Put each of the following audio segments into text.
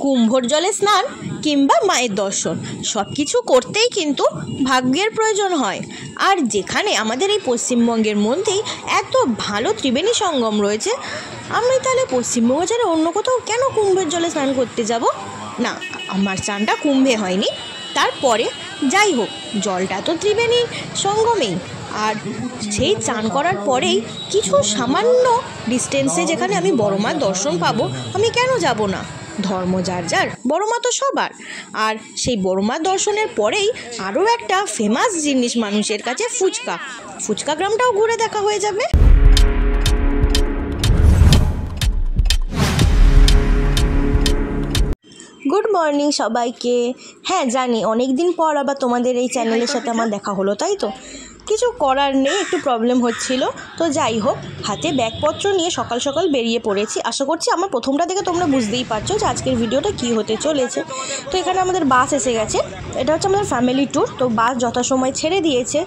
কুম্ভর জলে স্নান কিংবা মায়ের দর্শন সব কিছু করতেই কিন্তু ভাগ্যের প্রয়োজন হয়। আর যেখানে আমাদের এই পশ্চিমবঙ্গের মধ্যেই এত ভালো ত্রিবেণী সঙ্গম রয়েছে, আমি তাহলে পশ্চিমবঙ্গ ছাড়া অন্য কোথাও কেন কুম্ভের জলে স্নান করতে যাব? না, আমার স্নানটা কুম্ভে হয়নি। তারপরে যাই হোক, জলটা তো ত্রিবেণী সঙ্গমেই। আর সেই চান করার পরেই কিছু সামান্য ডিস্টেন্সে যেখানে আমি বড় মার দর্শন পাবো, আমি কেন যাব না? ধর্ম যার যার, বড় মা তো সবার। আর সেই বড় মার দর্শনের পরেই আরও একটা ফেমাস জিনিস মানুষের কাছে, ফুচকা গ্রামটাও ঘুরে দেখা হয়ে যাবে। গুড মর্নিং সবাইকে। হ্যাঁ জানি, অনেক দিন পর আবার তোমাদের এই চ্যানেলের সাথে আমার দেখা হলো, তাই তো? কিছু করার নেই, একটু প্রবলেম হচ্ছিল। তো যাই হোক, হাতে ব্যাগপত্র নিয়ে সকাল সকাল বেরিয়ে পড়েছি। আশা করছি আমার প্রথমটা দেখে তোমরা বুঝতেই পারছো যে আজকের ভিডিওটা কী হতে চলেছে। তো এখানে আমাদের বাস এসে গেছে। এটা হচ্ছে আমাদের ফ্যামিলি ট্যুর। তো বাস যথাসময় ছেড়ে দিয়েছে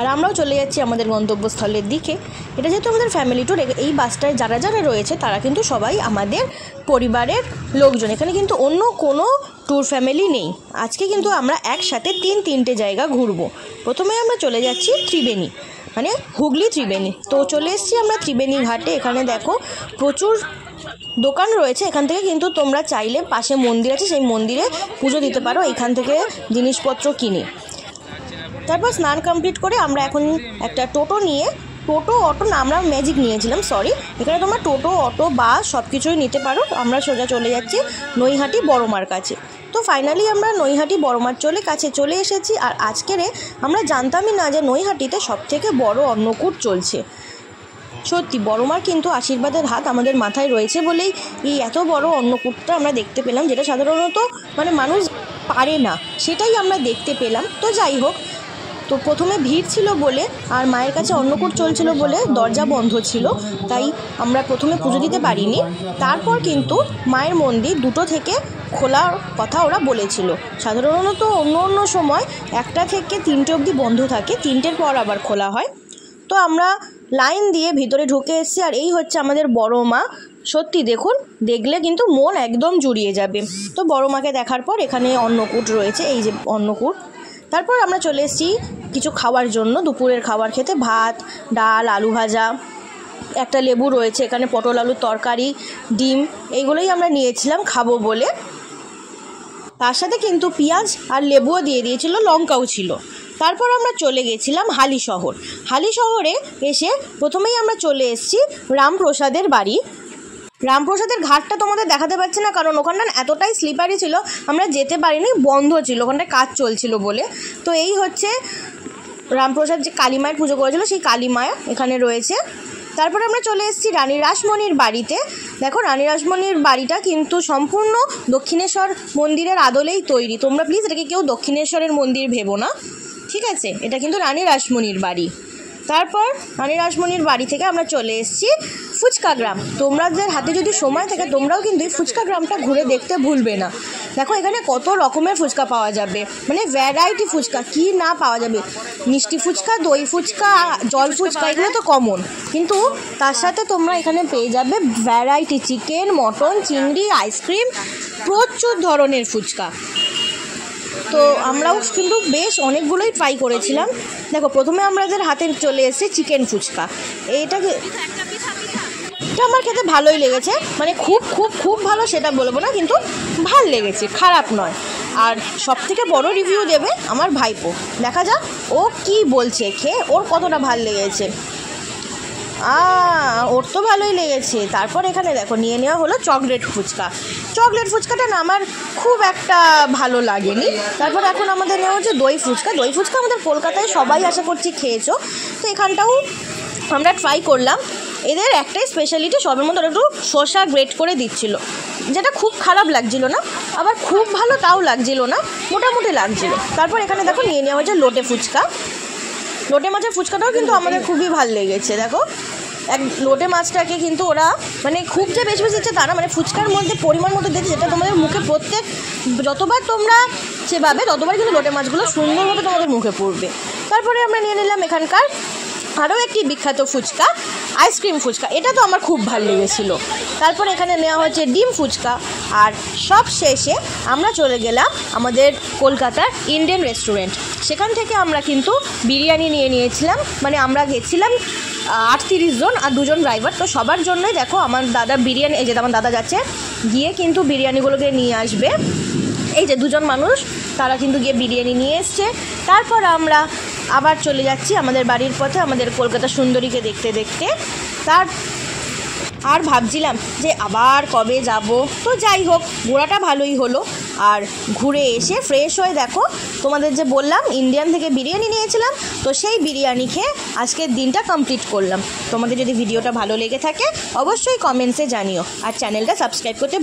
আর আমরাও চলে যাচ্ছি আমাদের গন্তব্যস্থলের দিকে। এটা যেহেতু আমাদের ফ্যামিলি ট্যুর, এই বাসটায় যারা যারা রয়েছে তারা কিন্তু সবাই আমাদের পরিবারের লোকজন। এখানে কিন্তু অন্য কোনো ট্যুর ফ্যামিলি নেই। আজকে কিন্তু আমরা একসাথে তিনটে জায়গা ঘুরবো। প্রথমে আমরা চলে যাচ্ছি ত্রিবেণী, মানে হুগলি ত্রিবেণী। তো চলে এসেছি আমরা ত্রিবেণী ঘাটে। এখানে দেখো প্রচুর দোকান রয়েছে। এখান থেকে কিন্তু তোমরা চাইলে, পাশে মন্দির আছে, সেই মন্দিরে পুজো দিতে পারো এখান থেকে জিনিসপত্র কিনে। তারপর স্নান কমপ্লিট করে আমরা এখন একটা টোটো নিয়ে, অটো না, আমরা ম্যাজিক নিয়েছিলাম, সরি। এখানে তোমরা টোটো, অটো, বাস সব কিছুই নিতে পারো। আমরা সোজা চলে যাচ্ছি নৈহাটি বড়মার কাছে। তো ফাইনালি আমরা নৈহাটি বড়মার কাছে চলে এসেছি। আর আজকের আমরা জানতামই না যে নৈহাটিতে সবথেকে বড় অন্নকূট চলছে। সত্যি বড়মার কিন্তু আশীর্বাদের হাত আমাদের মাথায় রয়েছে বলেই এই এত বড় অন্নকূটটা আমরা দেখতে পেলাম, যেটা সাধারণত মানুষ পারে না, সেটাই আমরা দেখতে পেলাম। তো যাই হোক, তো প্রথমে ভিড় ছিল বলে আর মায়ের কাছে অন্নকূট চলছিল বলে দরজা বন্ধ ছিল, তাই আমরা প্রথমে পুজো দিতে পারিনি। তারপর কিন্তু মায়ের মন্দির 2টো থেকে খোলার কথা ওরা বলেছিল। সাধারণত অন্য সময় 1টা থেকে 3টে অবধি বন্ধ থাকে, 3টের পর আবার খোলা হয়। তো আমরা লাইন দিয়ে ভিতরে ঢুকে এসেছি। আর এই হচ্ছে আমাদের বড় মা। সত্যি দেখুন, দেখলে কিন্তু মন একদম জুড়িয়ে যাবে। তো বড় মাকে দেখার পর এখানে অন্নকূট রয়েছে, এই যে অন্নকূট। তারপর আমরা চলে এসেছি কিছু খাওয়ার জন্য, দুপুরের খাবার খেতে। ভাত, ডাল, আলু ভাজা, একটা লেবু রয়েছে, এখানে পটল আলুর তরকারি, ডিম, এইগুলোই আমরা নিয়েছিলাম খাবো বলে। তার সাথে কিন্তু পেঁয়াজ আর লেবুও দিয়ে দিয়েছিল, লঙ্কাও ছিল। তারপর আমরা চলে গেছিলাম হালি শহরে এসে প্রথমেই আমরা চলে এসেছি রামপ্রসাদের বাড়ি। রামপ্রসাদের ঘাটটা তোমাদের দেখাতে পারছি না, কারণ ওখানটা এতটাই স্লিপারি ছিল, আমরা যেতে পারিনি, বন্ধ ছিল, ওখানটায় কাজ চলছিল বলে। তো এই হচ্ছে রামপ্রসাদ, যে কালী মায়ের পুজো করেছিল সেই কালী মায়া এখানে রয়েছে। তারপরে আমরা চলে এসেছি রানী রাসমণির বাড়িতে। দেখো, রানী রাসমণির বাড়িটা কিন্তু সম্পূর্ণ দক্ষিণেশ্বর মন্দিরের আদলেই তৈরি। তোমরা প্লিজ এটাকে কেউ দক্ষিণেশ্বরের মন্দির ভেবো না, ঠিক আছে? এটা কিন্তু রানী রাসমণির বাড়ি। তারপর রানী রাসমণির বাড়ি থেকে আমরা চলে এসেছি ফুচকা গ্রাম। তোমাদের হাতে যদি সময় থাকে তোমরাও কিন্তু এই ফুচকা গ্রামটা ঘুরে দেখতে ভুলবে না। দেখো এখানে কত রকমের ফুচকা পাওয়া যাবে, ভ্যারাইটি ফুচকা, কি না পাওয়া যাবে। মিষ্টি ফুচকা, দই ফুচকা, জল ফুচকা, এগুলো তো কমন, কিন্তু তার সাথে তোমরা এখানে পেয়ে যাবে ভ্যারাইটি চিকেন, মটন, চিংড়ি, আইসক্রিম, প্রচুর ধরনের ফুচকা। তো আমরাও কিন্তু বেশ অনেকগুলোই ট্রাই করেছিলাম। দেখো, প্রথমে আমাদের হাতে চলে এসেছে চিকেন ফুচকা। এটা আমার খেতে ভালোই লেগেছে, খুব ভালো সেটা বলবো না, কিন্তু ভাল লেগেছে, খারাপ নয়। আর সবথেকে বড় রিভিউ দেবে আমার ভাইপো। দেখা যাক ও কি বলছে, খেয়ে ওর কতটা ভাল লেগেছে। ওর তো ভালোই লেগেছে। তারপর এখানে দেখো নিয়ে নেওয়া হলো চকলেট ফুচকাটা না আমার খুব একটা ভালো লাগেনি। তারপর এখন আমাদের নেওয়া হচ্ছে দই ফুচকা আমাদের কলকাতায় সবাই আশা করছি খেয়েছো। তো এখানটাও আমরা ট্রাই করলাম। এদের একটাই স্পেশালিটি, সবের মধ্যে একটু শসা গ্রেট করে দিচ্ছিল, যেটা খুব খারাপ লাগছিল না, আবার খুব ভালো তাও লাগছিল না, মোটামুটি লাগছিল। তারপর এখানে দেখো নিয়ে নেওয়া হচ্ছে লোটে মাছের ফুচকাটাও কিন্তু আমাদের খুবই ভালো লেগেছে। দেখো, লোটে মাছটাকে কিন্তু ওরা খুব যে বেশি দিচ্ছে তা না, ফুচকার মধ্যে পরিমাণ মতো দিচ্ছে, যেটা তোমাদের মুখে যতবার তোমরা চেবাবে ততবার কিন্তু লোটে মাছগুলো সুন্দরভাবে তোমাদের মুখে পড়বে। তারপরে আমরা নিয়ে নিলাম এখানকার আরও একটি বিখ্যাত ফুচকা, আইসক্রিম ফুচকা, এটা তো আমার খুব ভালো লেগেছিলো। তারপর এখানে নেওয়া হচ্ছে ডিম ফুচকা। আর সব শেষে আমরা চলে গেলাম আমাদের কলকাতার ইন্ডিয়ান রেস্টুরেন্ট। সেখান থেকে আমরা কিন্তু বিরিয়ানি নিয়ে নিয়েছিলাম, মানে আমরা গেছিলাম 38 জন আর 2 জন ড্রাইভার। তো সবার জন্যই দেখো আমার দাদা বিরিয়ানি, এই যে আমার দাদা যাচ্ছে গিয়ে কিন্তু বিরিয়ানিগুলোকে নিয়ে আসবে। এই যে 2 জন মানুষ তারা কিন্তু গিয়ে বিরিয়ানি নিয়ে এসছে। তারপর আমরা আবার চলে যাচ্ছি আমাদের বাড়ির পথে আমাদের কলকাতা সুন্দরীকে দেখতে দেখতে। আর ভাবছিলাম যে আবার কবে যাব। তো যাই হোক, ঘোরাটা ভালোই হলো। আর ঘুরে এসে ফ্রেশ হয়ে দেখো তোমাদের যে বললাম ইন্ডিয়ান থেকে বিরিয়ানি নিয়েছিলাম, তো সেই বিরিয়ানি খেয়ে আজকের দিনটা কমপ্লিট করলাম। তোমাদের যদি ভিডিওটা ভালো লেগে থাকে অবশ্যই কমেন্টসে জানিও, আর চ্যানেলটা সাবস্ক্রাইব করতে